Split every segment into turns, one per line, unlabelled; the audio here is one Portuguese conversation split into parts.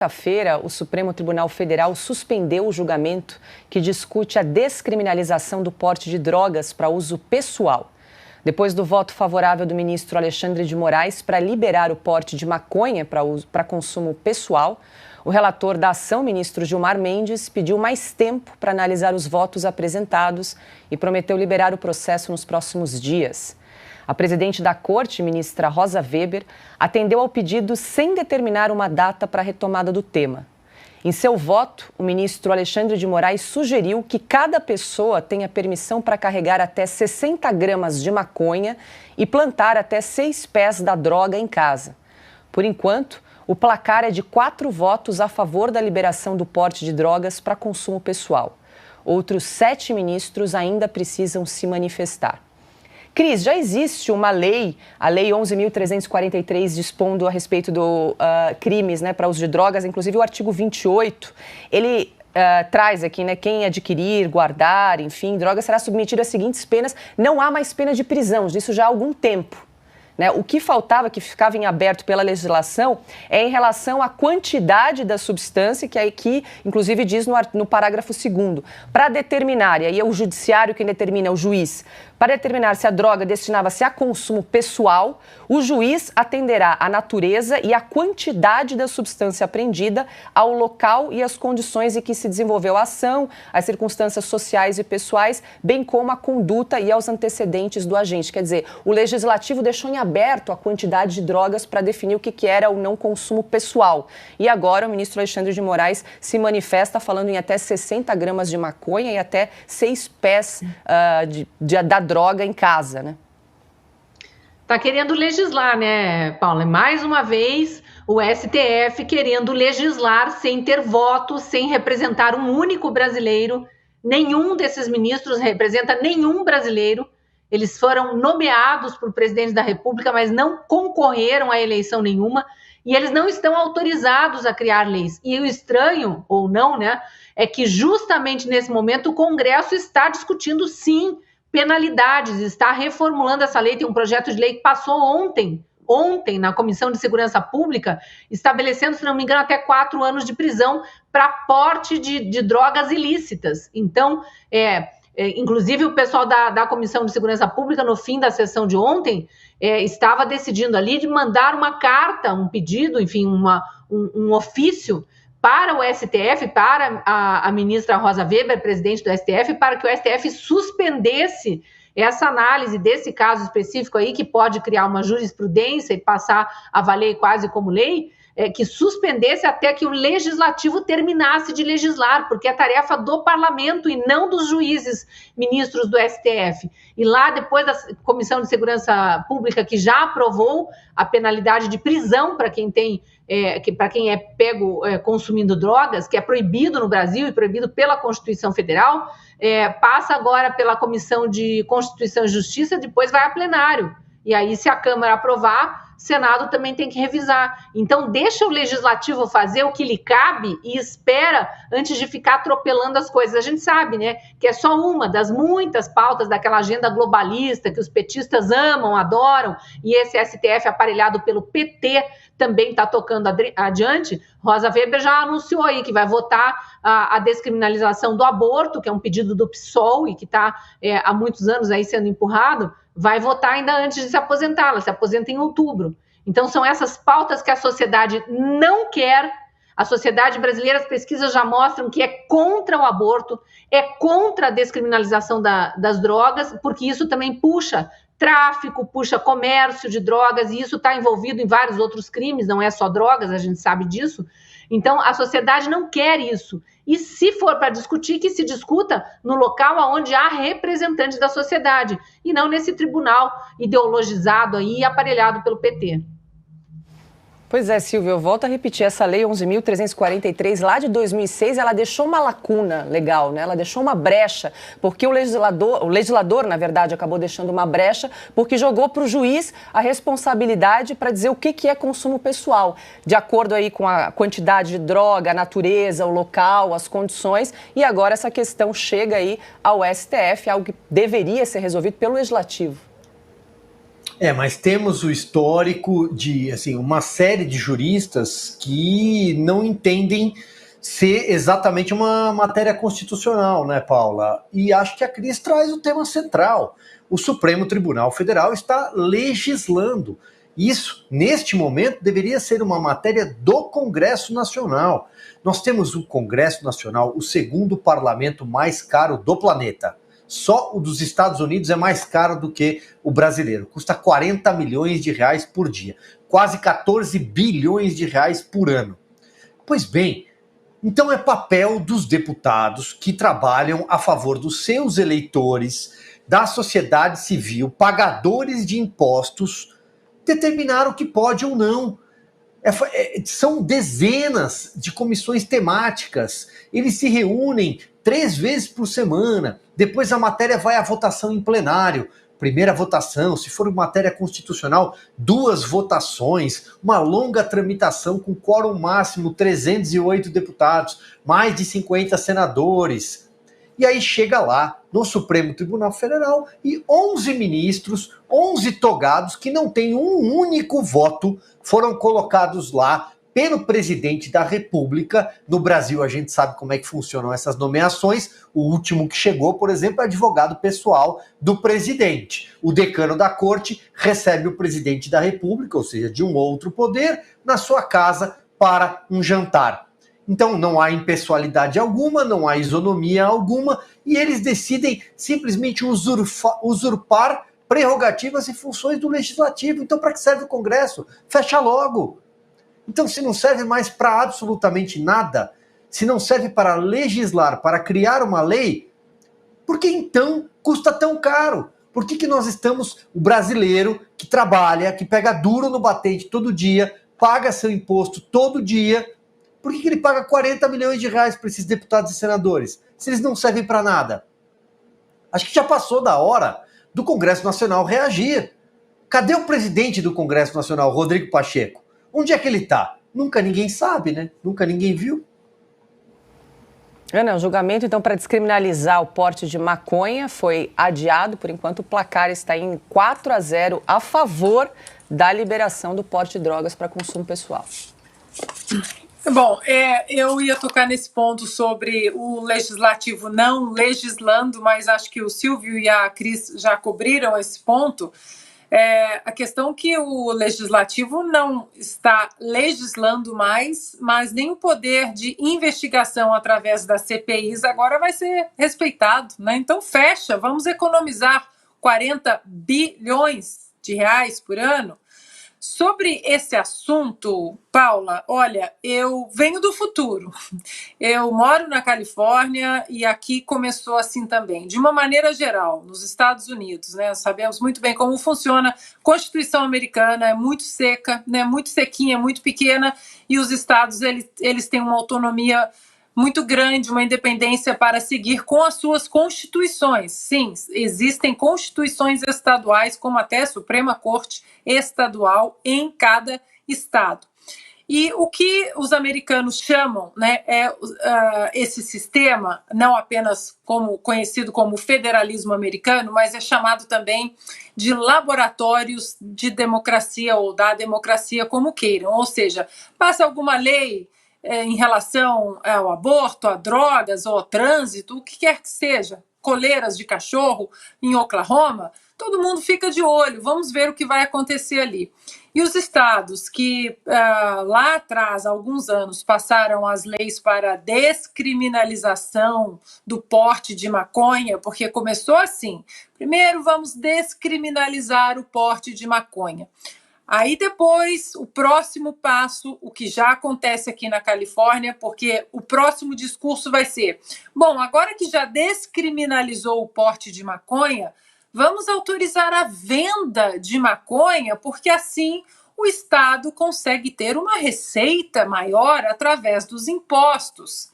Quinta-feira, o Supremo Tribunal Federal suspendeu o julgamento que discute a descriminalização do porte de drogas para uso pessoal. Depois do voto favorável do ministro Alexandre de Moraes para liberar o porte de maconha para consumo pessoal, o relator da ação, ministro Gilmar Mendes, pediu mais tempo para analisar os votos apresentados e prometeu liberar o processo nos próximos dias. A presidente da Corte, ministra Rosa Weber, atendeu ao pedido sem determinar uma data para a retomada do tema. Em seu voto, o ministro Alexandre de Moraes sugeriu que cada pessoa tenha permissão para carregar até 60 gramas de maconha e plantar até 6 pés da droga em casa. Por enquanto, o placar é de 4 votos a favor da liberação do porte de drogas para consumo pessoal. Outros 7 ministros ainda precisam se manifestar. Cris, já existe uma lei, a Lei 11.343, dispondo a respeito do crimes, para uso de drogas, inclusive o artigo 28, ele traz aqui, quem adquirir, guardar, enfim, drogas será submetido às seguintes penas. Não há mais pena de prisão, disso já há algum tempo. O que faltava, que ficava em aberto pela legislação, é em relação à quantidade da substância, que aqui, inclusive, diz no parágrafo 2º, para determinar, e aí é o judiciário quem determina, o juiz, para determinar se a droga destinava-se a consumo pessoal, o juiz atenderá à natureza e à quantidade da substância apreendida, ao local e às condições em que se desenvolveu a ação, às circunstâncias sociais e pessoais, bem como à conduta e aos antecedentes do agente. Quer dizer, o legislativo deixou em aberto a quantidade de drogas para definir o que era o não consumo pessoal. E agora o ministro Alexandre de Moraes se manifesta falando em até 60 gramas de maconha e até 6 pés da droga em casa,
Tá querendo legislar, Paula? Mais uma vez, o STF querendo legislar sem ter voto, sem representar um único brasileiro. Nenhum desses ministros representa nenhum brasileiro. Eles foram nomeados por presidente da República, mas não concorreram a eleição nenhuma. E eles não estão autorizados a criar leis. E o estranho, ou não, é que justamente nesse momento o Congresso está discutindo, sim, penalidades, está reformulando essa lei. Tem um projeto de lei que passou ontem na Comissão de Segurança Pública, estabelecendo, se não me engano, até 4 anos de prisão para porte de drogas ilícitas. Então, inclusive o pessoal da Comissão de Segurança Pública, no fim da sessão de ontem, estava decidindo ali de mandar uma carta, um pedido, enfim, um ofício para o STF, para a ministra Rosa Weber, presidente do STF, para que o STF suspendesse essa análise desse caso específico aí, que pode criar uma jurisprudência e passar a valer quase como lei, que suspendesse até que o legislativo terminasse de legislar, porque é tarefa do parlamento e não dos juízes ministros do STF. E lá, depois da Comissão de Segurança Pública, que já aprovou a penalidade de prisão para quem é pego consumindo drogas, que é proibido no Brasil e proibido pela Constituição Federal, passa agora pela Comissão de Constituição e Justiça, depois vai a plenário. E aí, se a Câmara aprovar, o Senado também tem que revisar. Então, deixa o Legislativo fazer o que lhe cabe e espera antes de ficar atropelando as coisas. A gente sabe, que é só uma das muitas pautas daquela agenda globalista que os petistas amam, adoram, e esse STF aparelhado pelo PT também está tocando adiante. Rosa Weber já anunciou aí que vai votar a descriminalização do aborto, que é um pedido do PSOL e que está há muitos anos aí sendo empurrado, vai votar ainda antes de se aposentar. Ela se aposenta em outubro. Então, são essas pautas que a sociedade não quer. A sociedade brasileira, as pesquisas já mostram que é contra o aborto, é contra a descriminalização das drogas, porque isso também puxa tráfico, puxa comércio de drogas, e isso está envolvido em vários outros crimes, não é só drogas, a gente sabe disso. Então, a sociedade não quer isso. E se for para discutir, que se discuta no local onde há representantes da sociedade, e não nesse tribunal ideologizado aí, aparelhado pelo PT.
Pois é, Silvia, eu volto a repetir, essa lei 11.343, lá de 2006, ela deixou uma lacuna legal, Ela deixou uma brecha, porque o legislador, na verdade, acabou deixando uma brecha, porque jogou para o juiz a responsabilidade para dizer o que é consumo pessoal, de acordo aí com a quantidade de droga, a natureza, o local, as condições, e agora essa questão chega aí ao STF, algo que deveria ser resolvido pelo legislativo.
Mas temos o histórico de assim, uma série de juristas que não entendem ser exatamente uma matéria constitucional, né, Paula? E acho que a Cris traz o tema central. O Supremo Tribunal Federal está legislando. Isso, neste momento, deveria ser uma matéria do Congresso Nacional. Nós temos o Congresso Nacional, o segundo parlamento mais caro do planeta. Só o dos Estados Unidos é mais caro do que o brasileiro. Custa 40 milhões de reais por dia. Quase 14 bilhões de reais por ano. Pois bem, então é papel dos deputados que trabalham a favor dos seus eleitores, da sociedade civil, pagadores de impostos, determinar o que pode ou não. São dezenas de comissões temáticas. Eles se reúnem 3 vezes por semana. Depois a matéria vai à votação em plenário. Primeira votação, se for uma matéria constitucional, 2 votações, uma longa tramitação com quórum máximo, 308 deputados, mais de 50 senadores. E aí chega lá, no Supremo Tribunal Federal, e 11 ministros, 11 togados, que não têm um único voto, foram colocados lá pelo presidente da República. No Brasil, a gente sabe como é que funcionam essas nomeações. O último que chegou, por exemplo, é advogado pessoal do presidente. O decano da corte recebe o presidente da República, ou seja, de um outro poder, na sua casa para um jantar. Então não há impessoalidade alguma, não há isonomia alguma, e eles decidem simplesmente usurpar prerrogativas e funções do legislativo. Então para que serve o Congresso? Fecha logo. Então se não serve mais para absolutamente nada, se não serve para legislar, para criar uma lei, por que então custa tão caro? Por que nós estamos, o brasileiro que trabalha, que pega duro no batente todo dia, paga seu imposto todo dia, por que ele paga 40 milhões de reais para esses deputados e senadores, se eles não servem para nada? Acho que já passou da hora do Congresso Nacional reagir. Cadê o presidente do Congresso Nacional, Rodrigo Pacheco? Onde é que ele está? Nunca ninguém sabe, né? Nunca ninguém viu.
Ana, o julgamento, então, para descriminalizar o porte de maconha foi adiado. Por enquanto, o placar está em 4-0 a favor da liberação do porte de drogas para consumo pessoal.
Bom, eu ia tocar nesse ponto sobre o legislativo não legislando, mas acho que o Silvio e a Cris já cobriram esse ponto. A questão que o legislativo não está legislando mais, mas nem o poder de investigação através das CPIs agora vai ser respeitado, né? Então fecha, vamos economizar 40 bilhões de reais por ano. Sobre esse assunto, Paula, olha, eu venho do futuro. Eu moro na Califórnia e aqui começou assim também. De uma maneira geral, nos Estados Unidos, né? Sabemos muito bem como funciona. A Constituição americana é muito seca, né? Muito sequinha, muito pequena, e os estados eles têm uma autonomia muito grande, uma independência para seguir com as suas constituições. Sim, existem constituições estaduais, como até a Suprema Corte estadual em cada estado. E o que os americanos chamam, né, esse sistema, não apenas conhecido como federalismo americano, mas é chamado também de laboratórios de democracia ou da democracia, como queiram. Ou seja, passa alguma lei em relação ao aborto, a drogas ou ao trânsito, o que quer que seja, coleiras de cachorro em Oklahoma, todo mundo fica de olho, vamos ver o que vai acontecer ali. E os estados que lá atrás, há alguns anos, passaram as leis para descriminalização do porte de maconha, porque começou assim, primeiro vamos descriminalizar o porte de maconha. Aí depois, o próximo passo, o que já acontece aqui na Califórnia, porque o próximo discurso vai ser, bom, agora que já descriminalizou o porte de maconha, vamos autorizar a venda de maconha, porque assim o Estado consegue ter uma receita maior através dos impostos.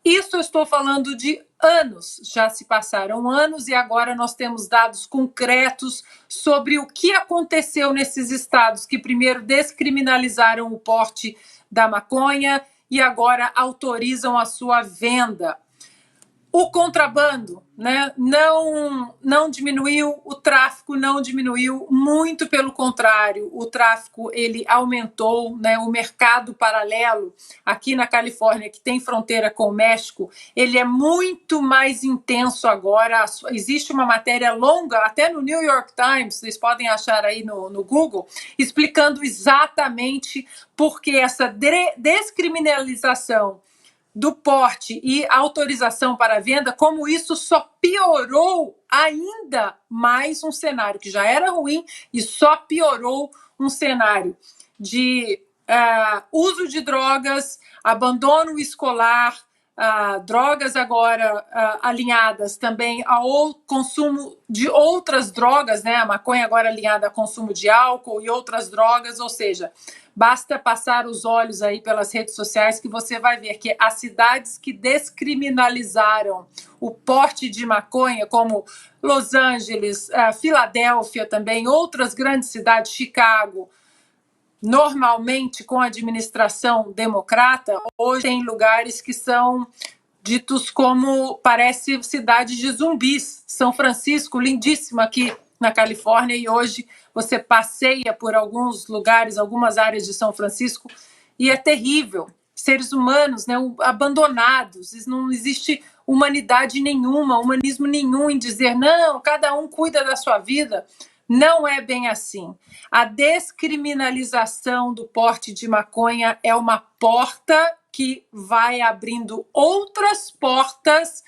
Isso eu estou falando de anos, já se passaram anos e agora nós temos dados concretos sobre o que aconteceu nesses estados que primeiro descriminalizaram o porte da maconha e agora autorizam a sua venda. O contrabando, né, não diminuiu, o tráfico não diminuiu, muito pelo contrário, o tráfico ele aumentou, né, o mercado paralelo aqui na Califórnia, que tem fronteira com o México, ele é muito mais intenso agora. Existe uma matéria longa, até no New York Times, vocês podem achar aí no Google, explicando exatamente por que essa descriminalização do porte e autorização para a venda, como isso só piorou ainda mais um cenário que já era ruim e só piorou um cenário de uso de drogas, abandono escolar, drogas agora alinhadas também ao consumo de outras drogas, né? A maconha agora alinhada ao consumo de álcool e outras drogas, ou seja, basta passar os olhos aí pelas redes sociais que você vai ver que as cidades que descriminalizaram o porte de maconha, como Los Angeles, Filadélfia também, outras grandes cidades, Chicago, normalmente com administração democrata, hoje tem lugares que são ditos como, parece cidade de zumbis. São Francisco, lindíssima aqui na Califórnia, e hoje você passeia por alguns lugares, algumas áreas de São Francisco, e é terrível. Seres humanos, né, abandonados, não existe humanidade nenhuma, humanismo nenhum em dizer, não, cada um cuida da sua vida. Não é bem assim. A descriminalização do porte de maconha é uma porta que vai abrindo outras portas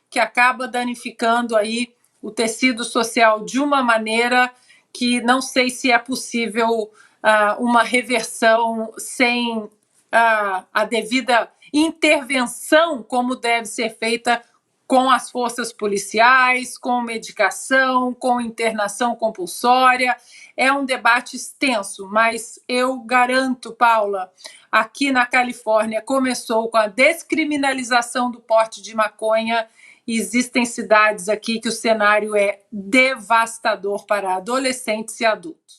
que acaba danificando aí o tecido social de uma maneira que não sei se é possível uma reversão sem a devida intervenção, como deve ser feita com as forças policiais, com medicação, com internação compulsória. É um debate extenso, mas eu garanto, Paula, aqui na Califórnia começou com a descriminalização do porte de maconha. Existem cidades aqui que o cenário é devastador para adolescentes e adultos.